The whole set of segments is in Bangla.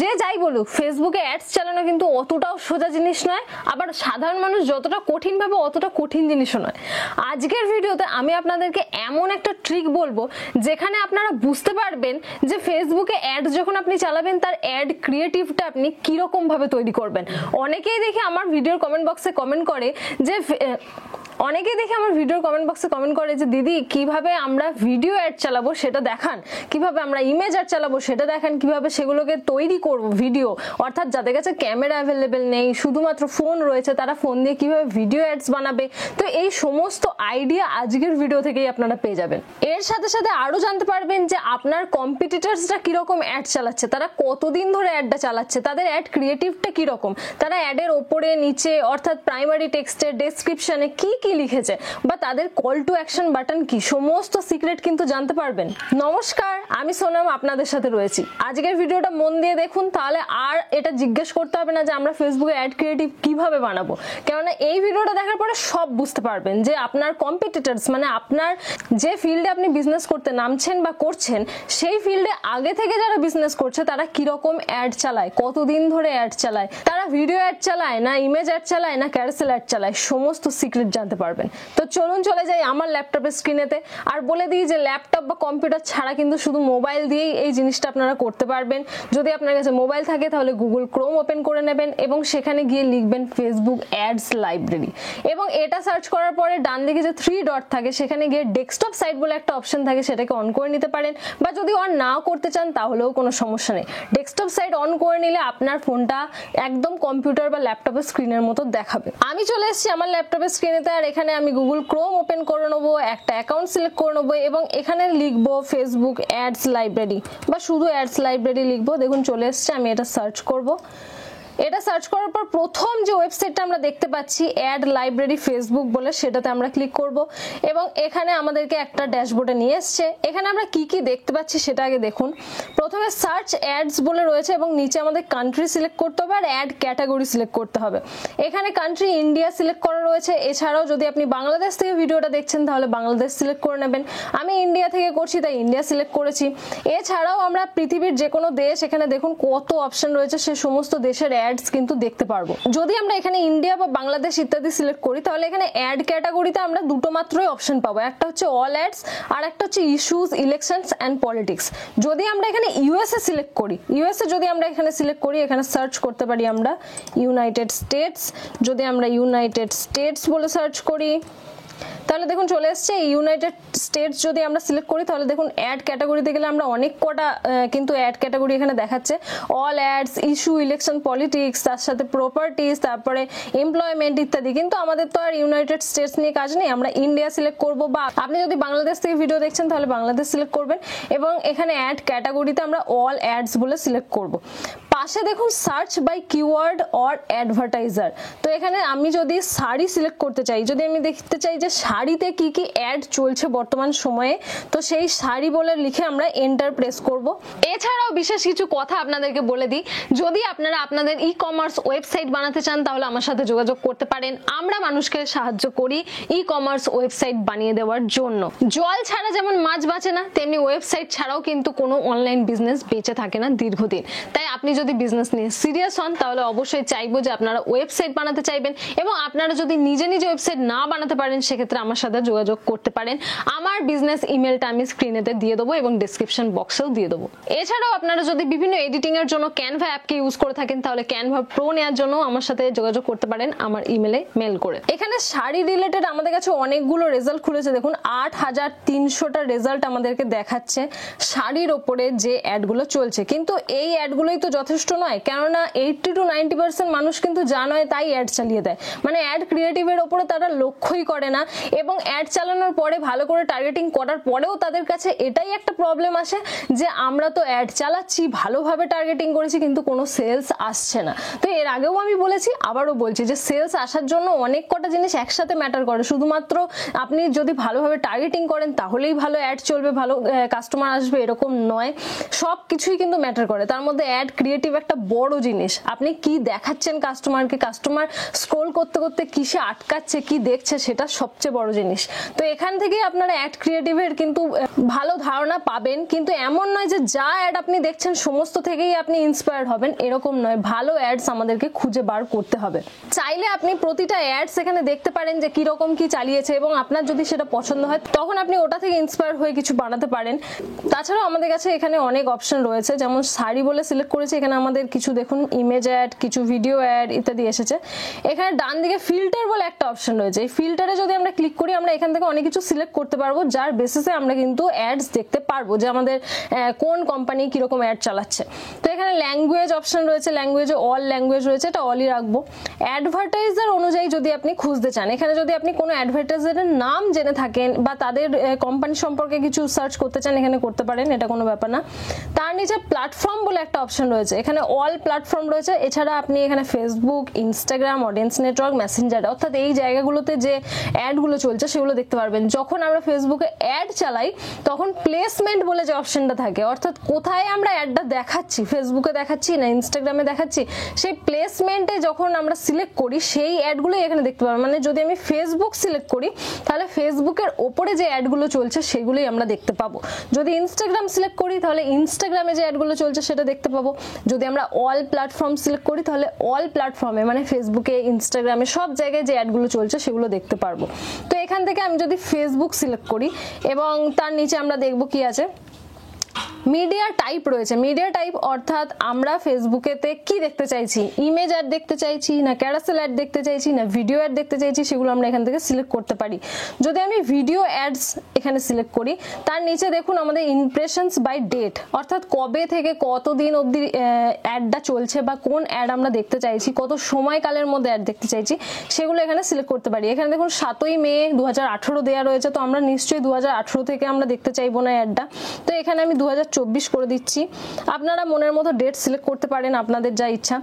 যে যাই বলুক ফেসবুকে অ্যাডস চালানো কিন্তু অতটাও সোজা জিনিস নয়, আবার সাধারণ মানুষ যতটা কঠিন ভাবে অতটা কঠিন জিনিসও নয়। আজকের ভিডিওতে আমি আপনাদেরকে এমন একটা ট্রিক বলবো যেখানে আপনারা বুঝতে পারবেন যে ফেসবুকে অ্যাড যখন আপনি চালাবেন তার অ্যাড ক্রিয়েটিভটা আপনি কিরকম ভাবে তৈরি করবেন। অনেকেই দেখে আমার ভিডিওর কমেন্ট বক্সে কমেন্ট করে যে দিদি কিভাবে আমরা ভিডিও অ্যাড চালাবো সেটা দেখান, কিভাবে আমরা ইমেজ অ্যাড চালাবো সেটা দেখান, কিভাবে সেগুলোকে তৈরি করব ভিডিও, অর্থাৎ যাদের কাছে ক্যামেরা অ্যাভেলেবেল নেই, শুধুমাত্র ফোন রয়েছে, তারা ফোন দিয়ে কিভাবে ভিডিও অ্যাডস বানাবে। তো এই সমস্ত আইডিয়া আজকের ভিডিও থেকেই আপনারা পেয়ে যাবেন। এর সাথে সাথে আরো জানতে পারবেন যে আপনার কম্পিটিটরসরা কিরকম অ্যাড চালাচ্ছে, তারা কতদিন ধরে অ্যাডটা চালাচ্ছে, তাদের অ্যাড ক্রিয়েটিভটা কিরকম, তারা অ্যাডের ওপরে নিচে অর্থাৎ প্রাইমারি টেক্সটে ডেসক্রিপশনে কি লিখেছে বা তাদের কল টু অ্যাকশন বাটন কি, সমস্ত সিক্রেট কিন্তু জানতে পারবেন। নমস্কার, আমি সোনাম আপনাদের সাথে রয়েছি। আজকের ভিডিওটা মন দিয়ে দেখুন, তাহলে আর এটা জিজ্ঞেস করতে হবে না যে আমরা ফেসবুকে অ্যাড ক্রিয়েটিভ কিভাবে বানাবো, কেননা এই ভিডিওটা দেখার পরে সব বুঝতে পারবেন যে আপনার কম্পিটিটরস মানে আপনার যে ফিল্ডে আপনি বিজনেস করতে নামছেন বা করছেন সেই ফিল্ডে আগে থেকে যারা বিজনেস করছে তারা কিরকম অ্যাড চালায়, কতদিন ধরে অ্যাড চালায়, তারা ভিডিও অ্যাড চালায় না ইমেজ অ্যাড চালায় না ক্যারোসেল অ্যাড চালায়, সমস্ত সিক্রেট জানতে পারবেন। তো চলুন চলে যাই আমার ল্যাপটপের স্ক্রিনেতে। আর বলে দিই যে ল্যাপটপ বা কম্পিউটার ছাড়া কিন্তু শুধু মোবাইল দিয়েই এই জিনিসটা আপনারা করতে পারবেন। যদি আপনার কাছে মোবাইল থাকে তাহলে গুগল ক্রোম ওপেন করে নেবেন এবং সেখানে গিয়ে লিখবেন ফেসবুক অ্যাডস লাইব্রেরি, এবং এটা সার্চ করার পরে ডান দিকে যে 3 ডট থাকে সেখানে গিয়ে ডেস্কটপ সাইট বলে একটা অপশন থাকে, সেটাকে অন করে নিতে পারেন, বা যদি অন নাও করতে চান তাহলেও কোনো সমস্যা নেই। ডেস্কটপ সাইট অন করে নিলে আপনার ফোনটা একদম কম্পিউটার বা ল্যাপটপের স্ক্রিনের মতো দেখাবে। আমি চলে এসেছি আমার ল্যাপটপের স্ক্রিনেতে, আর এখানে আমি গুগল ক্রোম ওপেন করে নেবো, একটা অ্যাকাউন্ট সিলেক্ট করে নেবো এবং এখানে লিখবো ফেসবুক অ্যাডস লাইব্রেরি বা শুধু অ্যাডস লাইব্রেরি লিখবো। দেখুন চলে এসছে, আমি এটা সার্চ করব। এটা সার্চ করার পর প্রথম যে ওয়েবসাইটটা আমরা দেখতে পাচ্ছি অ্যাড লাইব্রেরি ফেসবুক বলে, সেটাতে আমরা ক্লিক করব এবং এখানে আমাদেরকে একটা ড্যাশবোর্ডে নিয়ে এসছে। এখানে আমরা কি কি দেখতে পাচ্ছি সেটা আগে দেখুন। প্রথমে সার্চ অ্যাডস বলে রয়েছে এবং নিচে আমাদের কান্ট্রি সিলেক্ট করতে হবে আর অ্যাড ক্যাটাগরি সিলেক্ট করতে হবে। এখানে কান্ট্রি ইন্ডিয়া সিলেক্ট করা রয়েছে, এছাড়াও যদি আপনি বাংলাদেশ থেকে ভিডিওটা দেখছেন তাহলে বাংলাদেশ সিলেক্ট করে নেবেন। আমি ইন্ডিয়া থেকে করছি তাই ইন্ডিয়া সিলেক্ট করেছি। এছাড়াও আমরা পৃথিবীর যে কোনো দেশ, এখানে দেখুন কত অপশন রয়েছে, সে সমস্ত দেশের অ্যাডস কিন্তু দেখতে পারবো। যদি আমরা এখানে ইন্ডিয়া বা বাংলাদেশ ইত্যাদি সিলেক্ট করি তাহলে এখানে অ্যাড ক্যাটাগরিতে আমরা দুটো মাত্রই অপশন পাবো, একটা হচ্ছে অল অ্যাডস আর একটা হচ্ছে ইস্যুস, ইলেকশনস এন্ড পলিটিক্স। যদি আমরা এখানে ইউএসএ সিলেক্ট করি, ইউএসএ যদি আমরা এখানে সিলেক্ট করি, এখানে সার্চ করতে পারি আমরা ইউনাইটেড স্টেটস। যদি আমরা ইউনাইটেড স্টেটস বলে সার্চ করি তাহলে দেখুন চলে এসছে ইউনাইটেড স্টেটস। যদি আমরা সিলেক্ট করি তাহলে দেখুন অ্যাড ক্যাটাগরিতে গেলে আমরা অনেক কটা কিন্তু অ্যাড ক্যাটাগরি এখানে দেখাচ্ছে, all ads, issue, election, politics, তার সাথে প্রপার্টিজ, তারপরে এমপ্লয়মেন্ট ইত্যাদি। কিন্তু আমাদের তো আর ইউনাইটেড স্টেটস নিয়ে কাজ নেই, আমরা ইন্ডিয়া সিলেক্ট করব, বা আপনি যদি বাংলাদেশ থেকে ভিডিও দেখছেন তাহলে বাংলাদেশ সিলেক্ট করবেন এবং এখানে অ্যাড ক্যাটাগরিতে আমরা অল অ্যাডস বলে সিলেক্ট করব। পাশে দেখুন search by keyword or advertiser. তো এখানে আমি যদি শাড়ি সিলেক্ট করতে চাই, যদি আমি দেখতে চাই যে শাড়িতে কি কি অ্যাড চলছে বর্তমান সময়ে, তো সেই শাড়ি বলে লিখে আমরা এন্টার প্রেস করব। এছাড়াও বিশেষ কিছু কথা আপনাদেরকে বলে দিই, যদি আপনারা আপনাদের ই কমার্স ওয়েবসাইট বানাতে চান তাহলে আমার সাথে যোগাযোগ করতে পারেন। আমরা মানুষকে সাহায্য করি ই কমার্স ওয়েবসাইট বানিয়ে দেওয়ার জন্য। জল ছাড়া যেমন মাছ বাঁচে না, তেমনি ওয়েবসাইট ছাড়াও কিন্তু কোনো অনলাইন বিজনেস বেঁচে থাকে না দীর্ঘদিন। তাই আপনি যদি বিজনেস নিয়ে সিরিয়াস হন তাহলে অবশ্যই চাইবো যে আপনারা ওয়েবসাইট বানাতে চাইবেন, এবং আপনারা যদি নিজে নিজে ওয়েবসাইট না বানাতে পারেন সেক্ষেত্রে আমার সাথে যোগাযোগ করতে পারেন। আমার বিজনেস ইমেলটা আমি স্ক্রিনেতে দিয়ে দেবো এবং ডেসক্রিপশন বক্সেও দিয়ে দেবো। এছাড়াও আপনারা যদি বিভিন্ন এডিটিং এর জন্য ক্যানভা অ্যাপকে ইউজ করে থাকেন তাহলে ক্যানভা প্রো নেওয়ার জন্য আমার সাথে যোগাযোগ করতে পারেন আমার ইমেলে মেল করে। এখানে শাড়ি রিলেটেড আমাদের কাছে অনেকগুলো রেজাল্ট খুলেছে, দেখুন 8300টা রেজাল্ট আমাদেরকে দেখাচ্ছে শাড়ির ওপরে যে অ্যাডগুলো চলছে। কিন্তু এই অ্যাডগুলোই তো যথেষ্ট নয়, কেননা 80 to 90% মানুষ কিন্তু যা নয় তাই অ্যাড চালিয়ে দেয়, মানে অ্যাড ক্রিয়েটিভের ওপরে তারা লক্ষ্যই করে না, এবং অ্যাড চালানোর পরে ভালো করে টার্গেটিং করার পরেও তাদের কাছে এটাই একটা প্রবলেম আসে যে আমরা তো অ্যাড চালাচ্ছি, ভালোভাবে টার্গেটিং করেছি কিন্তু কোনো সেলস আসছে না। তো এর আগেও আমি বলেছি, আবারও বলছি যে সেলস আসার জন্য অনেক কটা জিনিস একসাথে ম্যাটার করে। শুধুমাত্র আপনি যদি ভালোভাবে টার্গেটিং করেন তাহলেই ভালো অ্যাড চলবে, ভালো কাস্টমার আসবে এরকম নয়, সব কিছুই কিন্তু ম্যাটার করে। তার মধ্যে অ্যাড ক্রিয়েটিভ ক্রিয়েটিভ একটা বড় জিনিস। আপনি কি দেখাচ্ছেন কাস্টমারকে, কাস্টমার স্ক্রোল করতে করতে কিসে আটকাচ্ছে, কি দেখছে, সেটা সবচেয়ে বড় জিনিস। তো এখান থেকেই আপনারা অ্যাড ক্রিয়েটিভের কিন্তু ভালো ধারণা পাবেন। কিন্তু এমন নয় যে যা অ্যাড আপনি দেখছেন সমস্ত থেকেই আপনি ইন্সপায়ার্ড হবেন, এরকম নয়। ভালো অ্যাডস আমাদেরকে খুঁজে বার করতে হবে। চাইলে আপনি প্রতিটা অ্যাডস এখানে দেখতে পারেন যে কিরকম কি চালিয়েছে, এবং আপনার যদি সেটা পছন্দ হয় তখন আপনি ওটা থেকে ইন্সপায়ার হয়ে কিছু বানাতে পারেন। তাছাড়াও আমাদের কাছে এখানে অনেক অপশন রয়েছে, যেমন শাড়ি বলে সিলেক্ট করেছি, এখানে আমাদের কিছু দেখুন ইমেজ অ্যাড, কিছু ভিডিও অ্যাড ইত্যাদি এসেছে। এখানে ডান দিকে ফিল্টার বলে একটা অপশন রয়েছে, এই ফিল্টারে যদি আমরা ক্লিক করি আমরা এখান থেকে অনেক কিছু সিলেক্ট করতে পারবো, যার বেসিসে আমরা কিন্তু অ্যাডস দেখতে পারবো যে আমাদের কোন কোম্পানি কিরকম অ্যাড চালাচ্ছে। তো এখানে ল্যাঙ্গুয়েজ অপশন রয়েছে, ল্যাঙ্গুয়েজে অল ল্যাঙ্গুয়েজ রয়েছে, এটা অলই রাখবো। অ্যাডভার্টাইজার অনুযায়ী যদি আপনি খুঁজতে চান, এখানে যদি আপনি কোনো অ্যাডভার্টাইজারের নাম জেনে থাকেন বা তাদের কোম্পানি সম্পর্কে কিছু সার্চ করতে চান, এখানে করতে পারেন, এটা কোনো ব্যাপার না। তার নিচে প্ল্যাটফর্ম বলে একটা অপশন রয়েছে, এখানে অল প্ল্যাটফর্ম রয়েছে। এছাড়া আপনি এখানে Facebook, Instagram, audience network, Messenger, অর্থাৎ এই জায়গাগুলোতে যে অ্যাডগুলো চলছে সেগুলো দেখতে পারবেন। যখন আমরা ফেসবুকে অ্যাড চালাই তখন প্লেসমেন্ট বলে যে অপশনটা থাকে, অর্থাৎ কোথায় আমরা অ্যাডটা দেখাচ্ছি, ফেসবুকে দেখাচ্ছি না ইনস্টাগ্রামে দেখাচ্ছি, সেই প্লেসমেন্টে যখন আমরা সিলেক্ট করি সেই অ্যাডগুলোই এখানে দেখতে পারবো। মানে যদি আমি ফেসবুক সিলেক্ট করি তাহলে ফেসবুকের ওপরে যে অ্যাডগুলো চলছে সেগুলোই আমরা দেখতে পাবো। যদি ইনস্টাগ্রাম সিলেক্ট করি তাহলে ইনস্টাগ্রামে যে অ্যাডগুলো চলছে সেটা দেখতে পাবো। যদি আমরা অল প্ল্যাটফর্ম সিলেক্ট করি তাহলে অল প্ল্যাটফর্মে মানে ফেসবুকে, ইনস্টাগ্রামে, সব জায়গায় যে অ্যাডগুলো চলছে সেগুলো দেখতে পারবো। তো এখান থেকে আমি যদি ফেসবুক সিলেক্ট করি এবং তার নিচে আমরা দেখবো কি আছে, মিডিয়া টাইপ রয়েছে। মিডিয়া টাইপ অর্থাৎ আমরা ফেসবুকেতে কি দেখতে চাইছি, ইমেজ অ্যাড দেখতে চাইছি না ক্যারাসেল অ্যাড দেখতে চাইছি না ভিডিও অ্যাড দেখতে চাইছি, সেগুলো আমরা এখান থেকে সিলেক্ট করতে পারি। যদি আমি ভিডিও অ্যাডস এখানে সিলেক্ট করি, তার নিচে দেখুন আমাদের ইমপ্রেশনস বাই ডেট, অর্থাৎ কবে থেকে কতদিন অবধি অ্যাডটা চলছে বা কোন অ্যাড আমরা দেখতে চাইছি, কত সময়কালের মধ্যে অ্যাড দেখতে চাইছি, সেগুলো এখানে সিলেক্ট করতে পারি। এখানে দেখুন 7ই মে 2018 দেওয়া রয়েছে, তো আমরা নিশ্চয়ই 2018 থেকে আমরা দেখতে চাইবো না অ্যাডটা, তো এখানে আমি 2024 করে দিচ্ছি। আপনারা মনের মতো ডেট সিলেক্ট করতে পারেন, আপনাদের যা ইচ্ছা।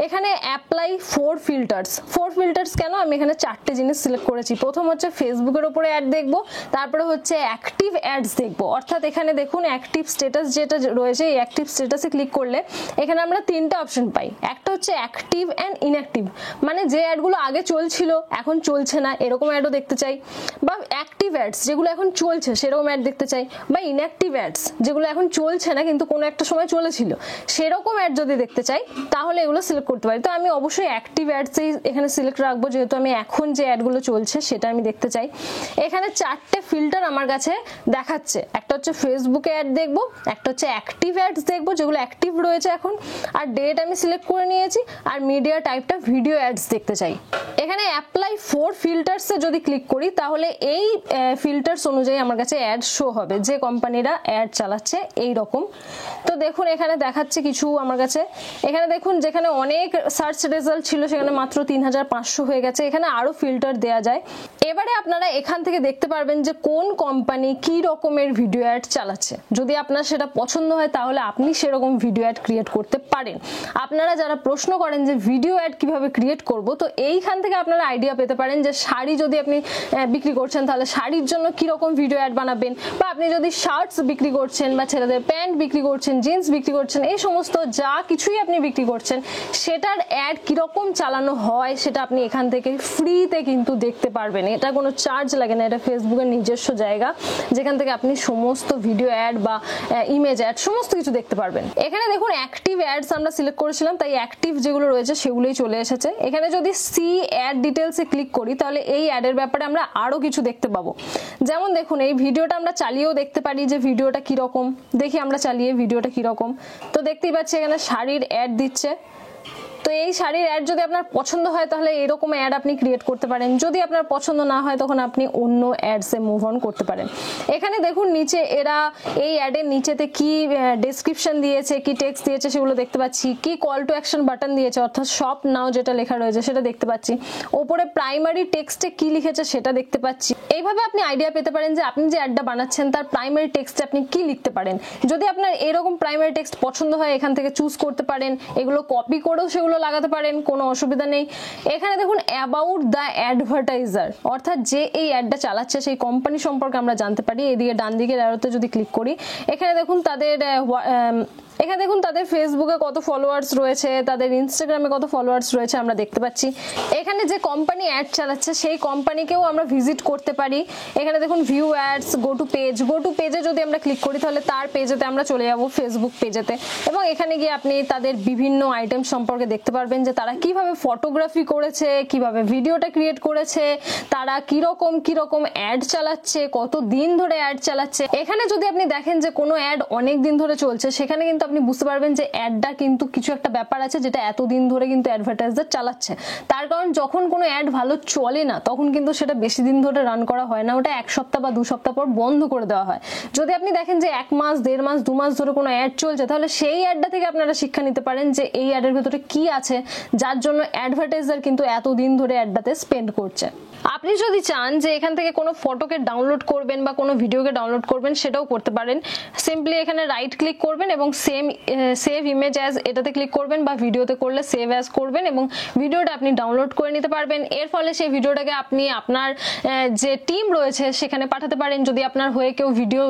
এখানে অ্যাপ্লাই 4 ফিল্টার্স। 4 ফিল্টার্স কেন, আমি এখানে 4টে জিনিস সিলেক্ট করেছি। প্রথম হচ্ছে ফেসবুকের উপরে অ্যাড দেখবো, তারপরে হচ্ছে অ্যাক্টিভ অ্যাডস দেখবো, অর্থাৎ এখানে দেখুন অ্যাক্টিভ স্ট্যাটাস যেটা রয়েছে, এই অ্যাক্টিভ স্ট্যাটাসে ক্লিক করলে এখানে আমরা 3টে অপশন পাই। একটা হচ্ছে অ্যাক্টিভ অ্যান্ড ইনঅ্যাক্টিভ, মানে যে অ্যাডগুলো আগে চলছিল এখন চলছে না এরকম অ্যাডও দেখতে চাই, বা অ্যাক্টিভ অ্যাডস যেগুলো এখন চলছে সেরকম অ্যাড দেখতে চাই, বা ইনঅ্যাক্টিভ অ্যাডস যেগুলো এখন চলছে না কিন্তু কোনো একটা সময় চলেছিল সেরকম অ্যাড যদি দেখতে চাই তাহলে এগুলো সিলেক্ট করতে পারি। তো আমি অবশ্যই অ্যাক্টিভ অ্যাডসই এখানে সিলেক্ট রাখবো, যেহেতু আমি এখন যে অ্যাডগুলো চলছে সেটা আমি দেখতে চাই। এখানে 4টে ফিল্টার আমার কাছে দেখাচ্ছে, একটা হচ্ছে ফেসবুকে অ্যাড দেখবো, একটা হচ্ছে অ্যাক্টিভ অ্যাডস দেখবো যেগুলো অ্যাক্টিভ রয়েছে এখন, আর ডেট আমি সিলেক্ট করে নিয়েছি, আর মিডিয়া টাইপটা ভিডিও অ্যাডস দেখতে চাই। এখানে অ্যাপ্লাই 4 ফিল্টার্সে যদি ক্লিক করি তাহলে এই ফিল্টার্স অনুযায়ী আমার কাছে অ্যাড শো হবে, যে কোম্পানিরা অ্যাড চালাচ্ছে এই রকম। তো দেখুন এখানে দেখাচ্ছে কিছু আমার কাছে, এখানে দেখুন যেখানে অনেক সার্চ রেজাল্ট ছিল সেখানে মাত্র 3500 হয়ে গেছে, এখানে আরো ফিল্টার দেয়া যায়। এবারে আপনারা এখান থেকে দেখতে পারবেন যে কোন কোম্পানি কি রকমের ভিডিও অ্যাড চালাচ্ছে। যদি আপনার সেটা পছন্দ হয় তাহলে আপনি সেরকম ভিডিও অ্যাড ক্রিয়েট করতে পারেন। আপনারা যারা প্রশ্ন করেন যে ভিডিও অ্যাড কিভাবে ক্রিয়েট করব, তো এইখান থেকে আপনারা আইডিয়া পেতে পারেন যে শাড়ি যদি আপনি বিক্রি করছেন তাহলে শাড়ির জন্য কি রকম ভিডিও অ্যাড বানাবেন, বা আপনি যদি শার্টস বিক্রি করছেন বা ছেলেদের প্যান্ট বিক্রি করছেন, জিন্স বিক্রি করছেন, এই সমস্ত যা কিছুই আপনি বিক্রি করছেন সেটার অ্যাড কিরকম চালানো হয় সেটা আপনি এখান থেকে ফ্রিতে কিন্তু দেখতে পারবেন। এটা কোনো চার্জ লাগে না, এটা ফেসবুকের নিজস্ব জায়গা যেখান থেকে আপনি সমস্ত ভিডিও অ্যাড বা ইমেজ অ্যাড সমস্ত কিছু দেখতে পারবেন। এখানে দেখুন অ্যাক্টিভ অ্যাডস আমরা সিলেক্ট করেছিলাম, তাই অ্যাক্টিভ যেগুলো রয়েছে সেগুলোই চলে এসেছে। এখানে যদি সি অ্যাড ডিটেলসে ক্লিক করি তাহলে এই অ্যাডের ব্যাপারে আমরা আরো কিছু দেখতে পাবো। যেমন দেখুন এই ভিডিওটা আমরা চালিয়েও দেখতে পারি যে ভিডিওটা কিরকম, দেখি আমরা চালিয়ে ভিডিওটা কিরকম। তো দেখতেই পাচ্ছি এখানে শাড়ির অ্যাড দিচ্ছে। তো এই শাড়ির অ্যাড যদি আপনার পছন্দ হয় তাহলে এরকম অ্যাড আপনি ক্রিয়েট করতে পারেন, যদি আপনার পছন্দ না হয় তখন আপনি অন্য অ্যাডসে মুভ অন করতে পারেন। এখানে দেখুন নিচে এরা এই অ্যাডের নিচেতে কি ডেসক্রিপশন দিয়েছে, কি টেক্সট দিয়েছে সেগুলো দেখতে পাচ্ছি, কি কল টু অ্যাকশন বাটন দিয়েছে অর্থাৎ শপ নাও যেটা লেখা রয়েছে সেটা দেখতে পাচ্ছি, ওপরে প্রাইমারি টেক্সটে কি লিখেছে সেটা দেখতে পাচ্ছি। এইভাবে আপনি আইডিয়া পেতে পারেন যে আপনি যে অ্যাডটা বানাচ্ছেন তার প্রাইমারি টেক্সটে আপনি কি লিখতে পারেন। যদি আপনার এরকম প্রাইমারি টেক্সট পছন্দ হয় এখান থেকে চুজ করতে পারেন, এগুলো কপি করেও সেগুলো লাগাতে পারেন, কোনো অসুবিধা নেই। এখানে দেখুন অ্যাবাউট দ্য অ্যাডভার্টাইজার, অর্থাৎ যে এই অ্যাডটা চালাচ্ছে সেই কোম্পানি সম্পর্কে আমরা জানতে পারি। এদিকে ডান দিকের অ্যারোতে যদি ক্লিক করি এখানে দেখুন তাদের এখানে দেখুন তাদের ফেসবুকে কত ফলোয়ার্স রয়েছে, তাদের ইনস্টাগ্রামে কত ফলোয়ার্স রয়েছে আমরা দেখতে পাচ্ছি। এখানে যে কোম্পানি অ্যাড চালাচ্ছে সেই কোম্পানিকেও আমরা ভিজিট করতে পারি। এখানে দেখুন ভিউ অ্যাডস, গো টু পেজে যদি আমরা ক্লিক করি তাহলে তার পেজেতে আমরা চলে যাব, ফেসবুক পেজেতে, এবং এখানে গিয়ে আপনি তাদের বিভিন্ন আইটেম সম্পর্কে দেখতে পারবেন যে তারা কিভাবে ফটোগ্রাফি করেছে, কিভাবে ভিডিওটা ক্রিয়েট করেছে, তারা কিরকম অ্যাড চালাচ্ছে, কত দিন ধরে অ্যাড চালাচ্ছে। এখানে যদি আপনি দেখেন যে কোনো অ্যাড অনেক দিন ধরে চলছে, সেখানে কিন্তু আপনি বুঝতে পারবেন যে অ্যাডটা কিন্তু কিছু একটা ব্যাপার আছে যেটা এতদিন ধরে কিন্তু অ্যাডভার্টাইজার চালাচ্ছে। তার কারণ যখন কোনো অ্যাড ভালো চলে না তখন কিন্তু সেটা বেশি দিন ধরে রান করা হয় না, ওটা 1 সপ্তাহ বা 2 সপ্তাহ পর বন্ধ করে দেওয়া হয়। যদি আপনি দেখেন যে 1 মাস, 1.5 মাস, 2 মাস ধরে কোনো অ্যাড চলছে, তাহলে সেই অ্যাডটা থেকে আপনারা শিক্ষা নিতে পারেন যে এই অ্যাডের ভিতরে কি আছে যার জন্য অ্যাডভার্টাইজার কিন্তু এতদিন ধরে অ্যাডটাতে স্পেন্ড করছে। আপনি যদি চান যে এখান থেকে কোনো ফটোকে ডাউনলোড করবেন বা কোনো ভিডিওকে ডাউনলোড করবেন, সেটাও করতে পারেন। সিম্পলি এখানে রাইট ক্লিক করবেন এবং সেভ ইমেজ অ্যাজ এটাতে ক্লিক করবেন, বা ভিডিওতে করলে সেভ অ্যাজ করবেন এবং ভিডিওটা আপনি ডাউনলোড করে নিতে পারবেন। এর ফলে সেই ভিডিওটাকে আপনি আপনার যে টিম রয়েছে সেখানে পাঠাতে পারেন। যদি আপনার হয়ে কেউ ভিডিও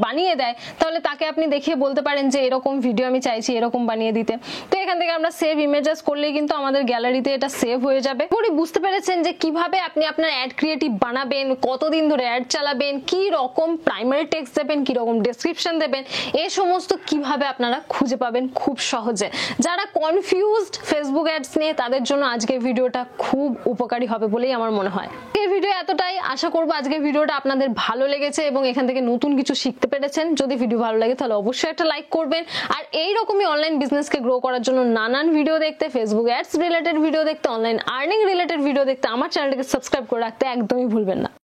বানিয়ে দেয় তাহলে তাকে আপনি দেখিয়ে বলতে পারেন যে এরকম ভিডিও আমি চাইছি এরকম বানিয়ে দিতে। তো এখান থেকে আমরা সেভ ইমেজেস করলেই কিন্তু আমাদের গ্যালারিতে এটা সেভ হয়ে যাবে। পুরো বুঝতে পেরেছেন যে কিভাবে আপনি আপনার অ্যাড ক্রিয়েটিভ বানাবেন, কতদিন ধরে অ্যাড চালাবেন, কি রকম প্রাইমারি টেক্সট দেবেন, কি রকম ডেসক্রিপশন দেবেন, এই সমস্ত কিভাবে আপনারা খুঁজে পাবেন খুব সহজে। যারা কনফিউজড ফেসবুক অ্যাডস নিয়ে তাদের জন্য আজকের ভিডিওটা খুব উপকারী হবে বলেই আমার মনে হয়। এই ভিডিও এতটাই, আশা করবো আজকের ভিডিওটা আপনাদের ভালো লেগেছে এবং এখান থেকে নতুন কিছু শিখতে পেরেছেন। যদি ভিডিও ভালো লাগে তাহলে অবশ্যই একটা লাইক করবেন। আর এই রকমই অনলাইন বিজনেসকে গ্রো করার জন্য নানান ভিডিও দেখতে, ফেসবুক অ্যাডস রিলেটেড ভিডিও দেখতে, অনলাইন আর্নিং রিলেটেড ভিডিও দেখতে আমার চ্যানেলটাকে সাবস্ক্রাইব করে রাখতে একদমই ভুলবেন না।